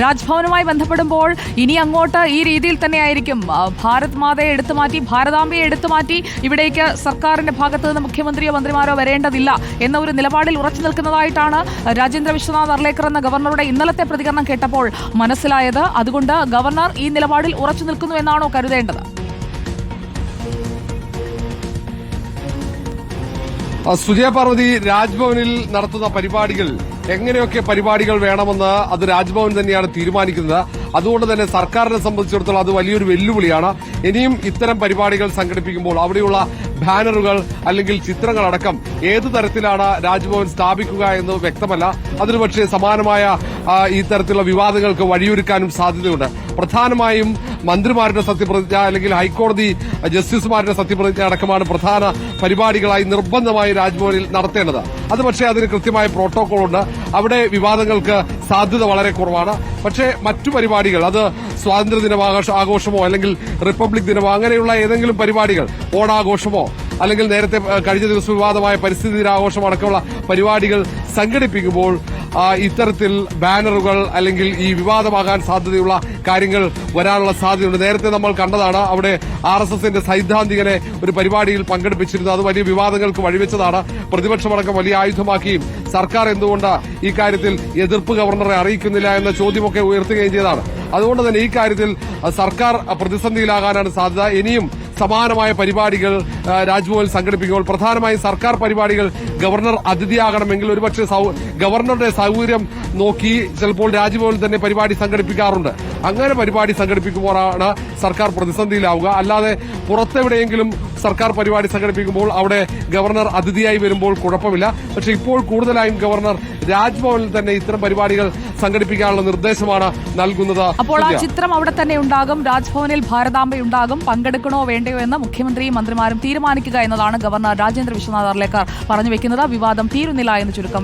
രാജ്ഭവനുമായി ബന്ധപ്പെടുമ്പോൾ ഇനി അങ്ങോട്ട് ഈ രീതിയിൽ തന്നെയായിരിക്കും. ഭാരത് മാതയെ എടുത്തുമാറ്റി, ഭാരതാംബയെ എടുത്തുമാറ്റി ഇവിടേക്ക് സർക്കാരിന്റെ ഭാഗത്ത് നിന്ന് മുഖ്യമന്ത്രിയോ മന്ത്രിമാരോ വരേണ്ടതില്ല എന്ന ഒരു നിലപാടിൽ ഉറച്ചു നിൽക്കുന്നതായിട്ടാണ് രാജേന്ദ്ര വിശ്വനാഥ് അർലേക്കർ എന്ന ഗവർണറുടെ ഇന്നലത്തെ പ്രതികരണം കേട്ടപ്പോൾ മനസ്സിലായത്. അതുകൊണ്ട് ഗവർണർ ഈ നിലപാടിൽ ഉറച്ചു നിൽക്കുന്നു എന്നാണോ കരുതേണ്ടത്? സുജയ പാർവതി, രാജ്ഭവനിൽ നടത്തുന്ന പരിപാടികൾ എങ്ങനെയൊക്കെ പരിപാടികൾ വേണമെന്ന് അത് രാജ്ഭവൻ തന്നെയാണ് തീരുമാനിക്കുന്നത്. അതുകൊണ്ട് തന്നെ സർക്കാരിനെ സംബന്ധിച്ചിടത്തോളം അത് വലിയൊരു വെല്ലുവിളിയാണ്. ഇനിയും ഇത്തരം പരിപാടികൾ സംഘടിപ്പിക്കുമ്പോൾ അവിടെയുള്ള ബാനറുകൾ അല്ലെങ്കിൽ ചിത്രങ്ങളടക്കം ഏതു തരത്തിലാണ് രാജ്ഭവൻ സ്ഥാപിക്കുക എന്ന് വ്യക്തമല്ല. അതിന് പക്ഷേ സമാനമായ ഈ തരത്തിലുള്ള വിവാദങ്ങൾക്ക് വഴിയൊരുക്കാനും സാധ്യതയുണ്ട്. പ്രധാനമായും മന്ത്രിമാരുടെ സത്യപ്രതിജ്ഞ അല്ലെങ്കിൽ ഹൈക്കോടതി ജസ്റ്റിസുമാരുടെ സത്യപ്രതിജ്ഞ അടക്കമാണ് പ്രധാന പരിപാടികളായി നിർബന്ധമായി രാജ്ഭവനിൽ നടത്തേണ്ടത്. അത് പക്ഷേ അതിന് കൃത്യമായ പ്രോട്ടോകോൾ ഉണ്ട്. അവിടെ വിവാദങ്ങൾക്ക് സാധ്യത വളരെ കുറവാണ്. പക്ഷേ മറ്റു പരിപാടികൾ, അത് സ്വാതന്ത്ര്യദിന ആഘോഷമോ അല്ലെങ്കിൽ റിപ്പബ്ലിക് ദിനമോ അങ്ങനെയുള്ള ഏതെങ്കിലും പരിപാടികൾ, ഓണാഘോഷമോ അല്ലെങ്കിൽ നേരത്തെ കഴിഞ്ഞ ദിവസം വിവാദമായ പരിസ്ഥിതി ദിനാഘോഷം അടക്കമുള്ള പരിപാടികൾ സംഘടിപ്പിക്കുമ്പോൾ ഇത്തരത്തിൽ ബാനറുകൾ അല്ലെങ്കിൽ ഈ വിവാദമാകാൻ സാധ്യതയുള്ള കാര്യങ്ങൾ വരാനുള്ള സാധ്യതയുണ്ട്. നേരത്തെ നമ്മൾ കണ്ടതാണ്, അവിടെ RSSന്റെ സൈദ്ധാന്തികനെ ഒരു പരിപാടിയിൽ പങ്കെടുപ്പിച്ചിരുന്നു. അത് വലിയ വിവാദങ്ങൾക്ക് വഴിവെച്ചതാണ്. പ്രതിപക്ഷമടക്കം വലിയ ആയുധമാക്കിയും സർക്കാർ എന്തുകൊണ്ട് ഈ കാര്യത്തിൽ എതിർപ്പ് ഗവർണറെ അറിയിക്കുന്നില്ല എന്ന ചോദ്യമൊക്കെ ഉയർത്തുകയും ചെയ്തതാണ്. അതുകൊണ്ട് തന്നെ ഈ കാര്യത്തിൽ സർക്കാർ പ്രതിസന്ധിയിലാകാനാണ് സാധ്യത. ഇനിയും സമാനമായ പരിപാടികൾ രാജ്ഭവനിൽ സംഘടിപ്പിക്കുമ്പോൾ പ്രധാനമായും സർക്കാർ പരിപാടികൾ ഗവർണർ അതിഥിയാകണമെങ്കിൽ ഒരുപക്ഷെ ഗവർണറുടെ സൗകര്യം നോക്കി ചിലപ്പോൾ രാജ്ഭവനിൽ തന്നെ പരിപാടി സംഘടിപ്പിക്കാറുണ്ട്. അങ്ങനെ പരിപാടി സംഘടിപ്പിക്കുമ്പോഴാണ് സർക്കാർ പ്രതിസന്ധിയിലാവുക. അല്ലാതെ പുറത്തെവിടെയെങ്കിലും സർക്കാർ പരിപാടി സംഘടിപ്പിക്കുമ്പോൾ അവിടെ ഗവർണർ അതിഥിയായി വരുമ്പോൾ കുഴപ്പമില്ല. പക്ഷെ ഇപ്പോൾ കൂടുതലായും ഗവർണർ രാജ്ഭവനിൽ തന്നെ ഇത്തരം പരിപാടികൾ സംഘടിപ്പിക്കാനുള്ള നിർദ്ദേശമാണ് നൽകുന്നത്. അപ്പോൾ ആ ചിത്രം അവിടെ തന്നെ ഉണ്ടാകും. രാജ്ഭവനിൽ ഭാരതാംബയുണ്ടാകും. പങ്കെടുക്കണോ വേണ്ടയോ എന്ന് മുഖ്യമന്ത്രിയും മന്ത്രിമാരും തീരുമാനിക്കുക എന്നതാണ് ഗവർണർ രാജേന്ദ്ര വിശ്വനാഥ് അർലേക്കർ പറഞ്ഞു വെക്കുന്നത്. വിവാദം തീരുന്നില്ല എന്ന് ചുരുക്കം.